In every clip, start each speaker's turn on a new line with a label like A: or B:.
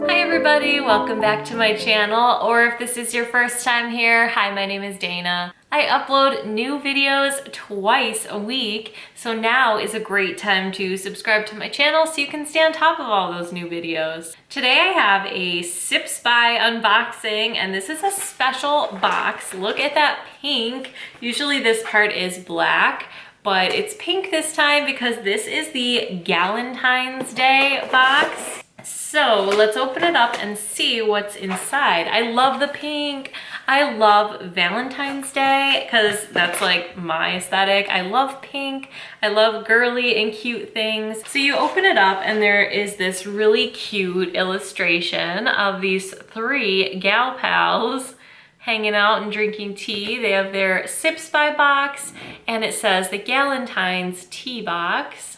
A: Hi everybody, welcome back to my channel, or if this is your first time here, hi, my name is Dana. I upload new videos twice a week, so now is a great time to subscribe to my channel so you can stay on top of all those new videos. Today I have a Sips by unboxing, and this is a special box. Look at that pink. Usually this part is black, but it's pink this time because this is the Galentine's Day box. So let's open it up and see what's inside. I love the pink. I love Valentine's Day because that's like my aesthetic. I love pink. I love girly and cute things. So you open it up and there is this really cute illustration of these three gal pals hanging out and drinking tea. They have their Sips by box and it says the Galentine's tea box.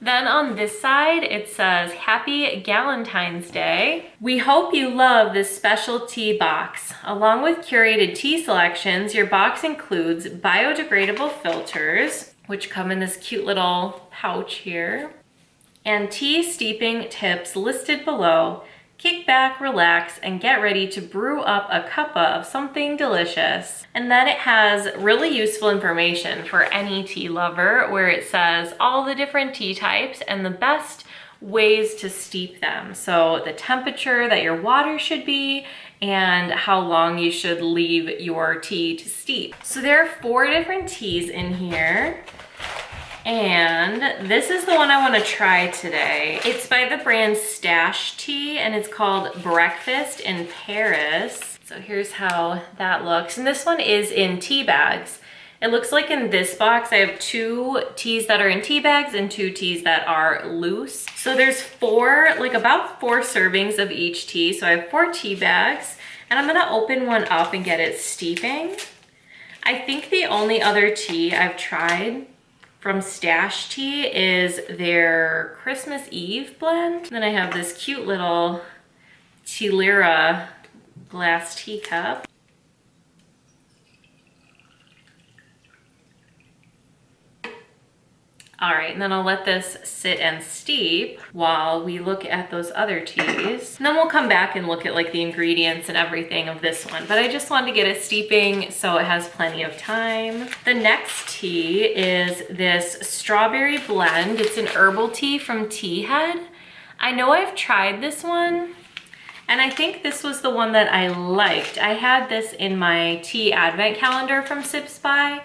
A: Then on this side, it says, Happy Galentine's Day. We hope you love this special tea box. Along with curated tea selections, your box includes biodegradable filters, which come in this cute little pouch here, and tea steeping tips listed below. Kick back, relax, and get ready to brew up a cuppa of something delicious. And then it has really useful information for any tea lover where it says all the different tea types and the best ways to steep them. So the temperature that your water should be and how long you should leave your tea to steep. So there are 4 different teas in here. And this is the one I want to try today. It's by the brand Stash Tea and it's called Breakfast in Paris. So here's how that looks. And this one is in tea bags. It looks like in this box I have 2 teas that are in tea bags and 2 teas that are loose. So there's about 4 servings of each tea. So I have 4 tea bags and I'm gonna open one up and get it steeping. I think the only other tea I've tried from Stash Tea is their Christmas Eve blend. Then I have this cute little Tealira glass teacup. All right, and then I'll let this sit and steep while we look at those other teas. And then we'll come back and look at like the ingredients and everything of this one. But I just wanted to get it steeping so it has plenty of time. The next tea is this strawberry blend. It's an herbal tea from Tea Head. I know I've tried this one, and I think this was the one that I liked. I had this in my tea advent calendar from Sips by.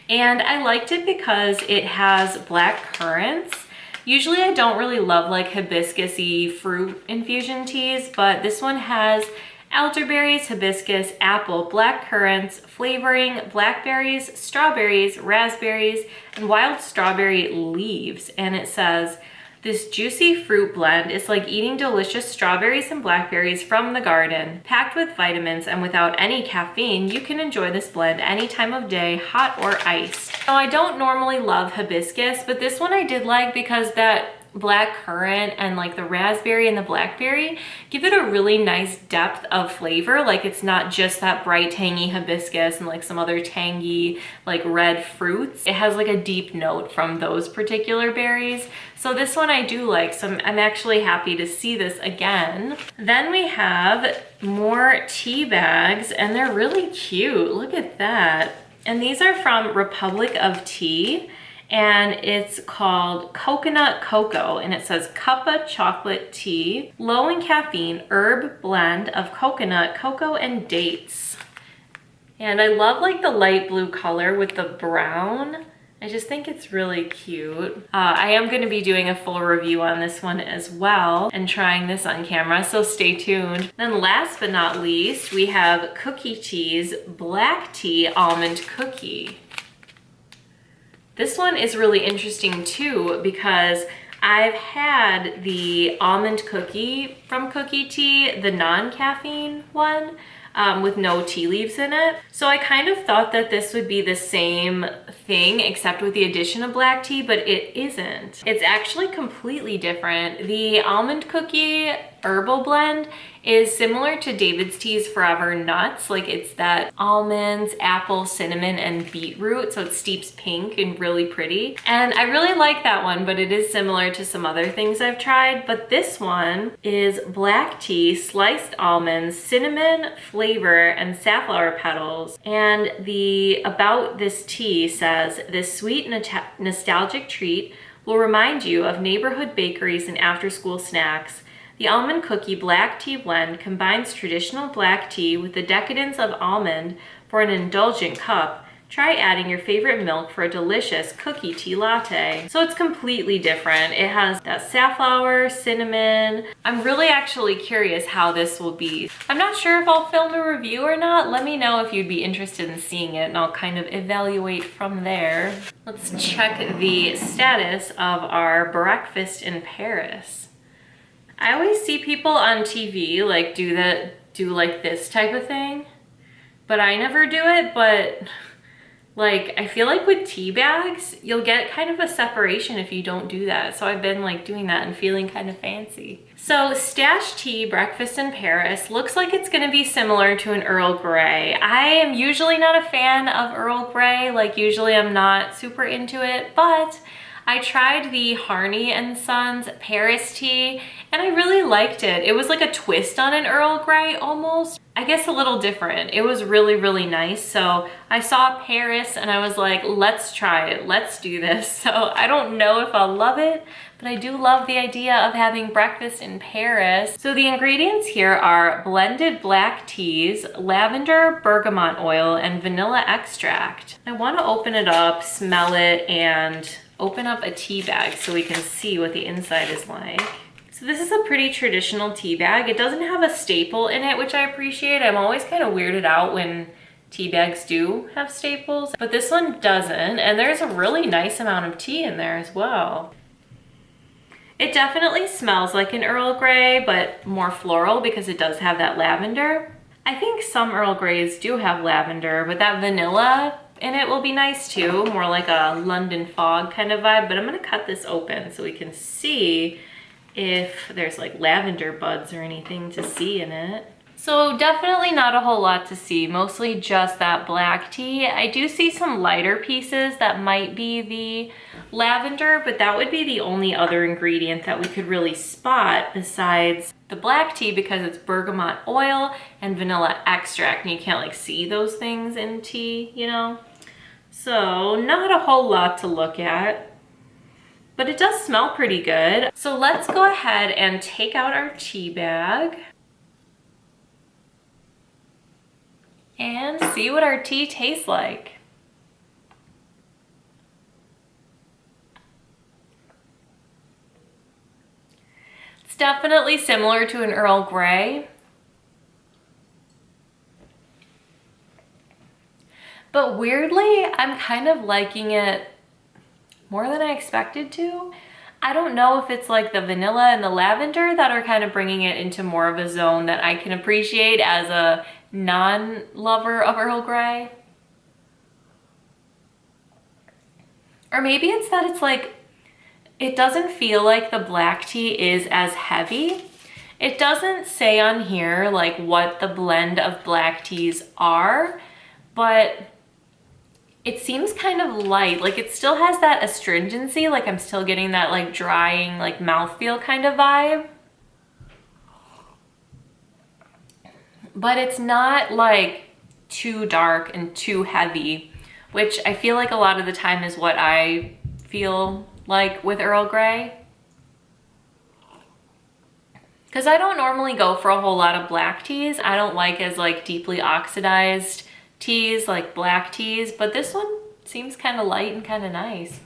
A: And I liked it because it has black currants. Usually I don't really love like hibiscus-y fruit infusion teas, but this one has elderberries, hibiscus, apple, black currants, flavoring, blackberries, strawberries, raspberries, and wild strawberry leaves. And it says, this juicy fruit blend is like eating delicious strawberries and blackberries from the garden. Packed with vitamins and without any caffeine, you can enjoy this blend any time of day, hot or iced. Now, I don't normally love hibiscus, but this one I did like because that black currant and like the raspberry and the blackberry give it a really nice depth of flavor. Like it's not just that bright tangy hibiscus and like some other tangy like red fruits. It has like a deep note from those particular berries. So this one I do like, so I'm actually happy to see this again. Then we have more tea bags and they're really cute. Look at that. And these are from Republic of Tea. And it's called Coconut Cocoa, and it says Cuppa Chocolate Tea, low in caffeine, herb blend of coconut, cocoa, and dates. And I love like the light blue color with the brown. I just think it's really cute. I am going to be doing a full review on this one as well and trying this on camera, so stay tuned. Then last but not least, we have Cookie Tea's Black Tea Almond Cookie. This one is really interesting too because I've had the almond cookie from Cookie Tea, the non-caffeine one, with no tea leaves in it. So I kind of thought that this would be the same thing except with the addition of black tea, but it isn't. It's actually completely different. The almond cookie herbal blend is similar to David's Tea's Forever Nuts. Like it's that almonds, apple, cinnamon, and beetroot. So it steeps pink and really pretty. And I really like that one, but it is similar to some other things I've tried. But this one is black tea, sliced almonds, cinnamon flavor, and safflower petals. And the about this tea says, this sweet nostalgic treat will remind you of neighborhood bakeries and after-school snacks. The almond cookie black tea blend combines traditional black tea with the decadence of almond for an indulgent cup. Try adding your favorite milk for a delicious cookie tea latte. So it's completely different. It has that safflower, cinnamon. I'm really actually curious how this will be. I'm not sure if I'll film a review or not. Let me know if you'd be interested in seeing it and I'll kind of evaluate from there. Let's check the status of our breakfast in Paris. I always see people on TV like do like this type of thing, but I never do it. But like, I feel like with tea bags, you'll get kind of a separation if you don't do that. So I've been like doing that and feeling kind of fancy. So Stash Tea Breakfast in Paris looks like it's gonna be similar to an Earl Grey. I am usually not a fan of Earl Grey. Like usually I'm not super into it, but I tried the Harney and Sons Paris tea and I really liked it. It was like a twist on an Earl Grey almost. I guess a little different. It was really, really nice. So I saw Paris and I was like, let's try it. Let's do this. So I don't know if I'll love it, but I do love the idea of having breakfast in Paris. So the ingredients here are blended black teas, lavender, bergamot oil, and vanilla extract. I want to open it up, smell it, and open up a tea bag so we can see what the inside is like. So this is a pretty traditional tea bag. It doesn't have a staple in it, which I appreciate. I'm always kind of weirded out when tea bags do have staples, but this one doesn't. And there's a really nice amount of tea in there as well. It definitely smells like an Earl Grey, but more floral because it does have that lavender. I think some Earl Greys do have lavender, but that vanilla in it will be nice too, more like a London fog kind of vibe. But I'm gonna cut this open so we can see if there's like lavender buds or anything to see in it. So definitely not a whole lot to see, mostly just that black tea. I do see some lighter pieces that might be the lavender, but that would be the only other ingredient that we could really spot besides the black tea because it's bergamot oil and vanilla extract and you can't like see those things in tea, you know? So not a whole lot to look at, but it does smell pretty good. So let's go ahead and take out our tea bag and see what our tea tastes like. It's definitely similar to an Earl Grey, but weirdly, I'm kind of liking it more than I expected to. I don't know if it's like the vanilla and the lavender that are kind of bringing it into more of a zone that I can appreciate as a non-lover of Earl Grey. Or maybe it's that it's like, it doesn't feel like the black tea is as heavy. It doesn't say on here like what the blend of black teas are, but it seems kind of light. Like it still has that astringency, like I'm still getting that like drying, like mouthfeel kind of vibe. But it's not like too dark and too heavy, which I feel like a lot of the time is what I feel like with Earl Grey. Because I don't normally go for a whole lot of black teas. I don't like as like deeply oxidized teas like black teas, but this one seems kind of light and kind of nice.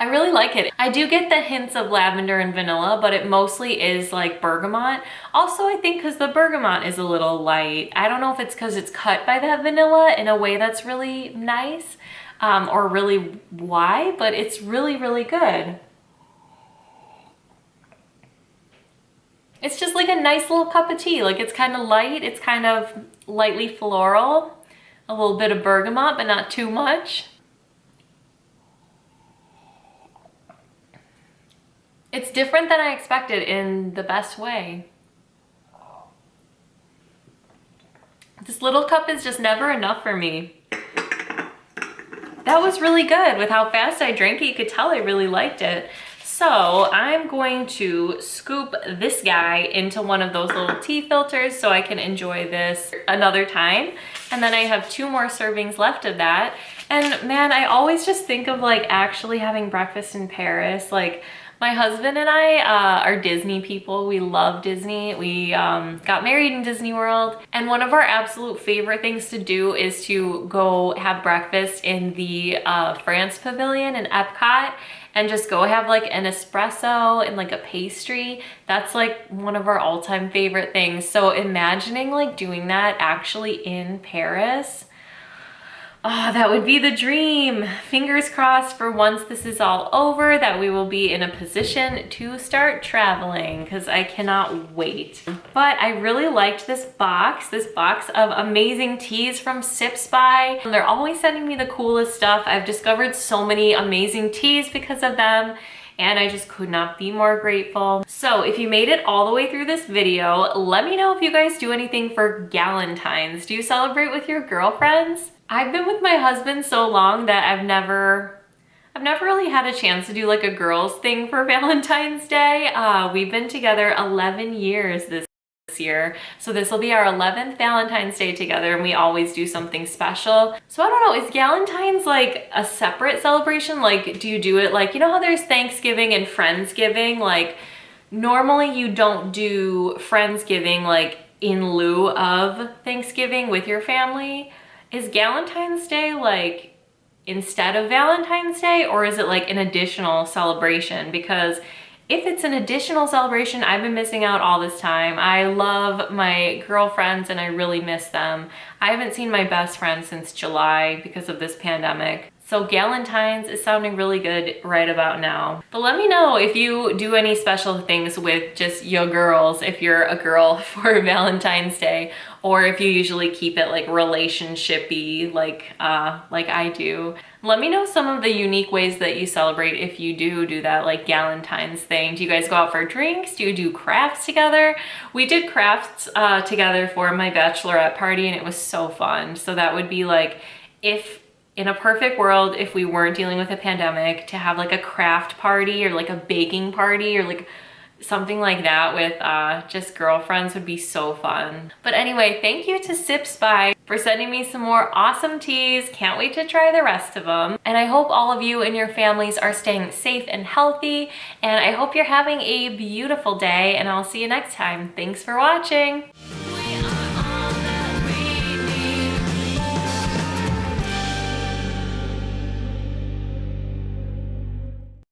A: I really like it. I do get the hints of lavender and vanilla, but it mostly is like bergamot. Also, I think because the bergamot is a little light. I don't know if it's because it's cut by that vanilla in a way that's really nice or really why, but it's really, really good. It's just like a nice little cup of tea. Like it's kind of light, it's kind of lightly floral, a little bit of bergamot, but not too much. It's different than I expected in the best way. This little cup is just never enough for me. That was really good. With how fast I drank it, you could tell I really liked it. So I'm going to scoop this guy into one of those little tea filters so I can enjoy this another time. And then I have 2 more servings left of that. And man, I always just think of like actually having breakfast in Paris. Like my husband and I are Disney people. We love Disney. We got married in Disney World. And one of our absolute favorite things to do is to go have breakfast in the France Pavilion in Epcot and just go have like an espresso and like a pastry. That's like one of our all-time favorite things. So imagining like doing that actually in Paris, oh, that would be the dream. Fingers crossed for once this is all over that we will be in a position to start traveling, because I cannot wait. But I really liked this box of amazing teas from Sips By. They're always sending me the coolest stuff. I've discovered so many amazing teas because of them, and I just could not be more grateful. So if you made it all the way through this video, let me know if you guys do anything for Galentines. Do you celebrate with your girlfriends? I've been with my husband so long that I've never really had a chance to do like a girls thing for Valentine's Day. We've been together 11 years this year. So this will be our 11th Valentine's Day together, and we always do something special. So I don't know, is Galentine's like a separate celebration? Like, do you do it like, you know how there's Thanksgiving and Friendsgiving? Like normally you don't do Friendsgiving like in lieu of Thanksgiving with your family. Is Galentine's Day like instead of Valentine's Day, or is it like an additional celebration? Because if it's an additional celebration, I've been missing out all this time. I love my girlfriends and I really miss them. I haven't seen my best friend since July because of this pandemic. So Galentine's is sounding really good right about now. But let me know if you do any special things with just your girls, if you're a girl for Valentine's Day, or if you usually keep it like relationship-y like I do. Let me know some of the unique ways that you celebrate if you do that like Galentine's thing. Do you guys go out for drinks? Do you do crafts together? We did crafts together for my bachelorette party, and it was so fun. So that would be like, if in a perfect world, if we weren't dealing with a pandemic, to have like a craft party or like a baking party or like something like that with just girlfriends would be so fun. But anyway, thank you to Sips By for sending me some more awesome teas. Can't wait to try the rest of them. And I hope all of you and your families are staying safe and healthy. And I hope you're having a beautiful day, and I'll see you next time. Thanks for watching.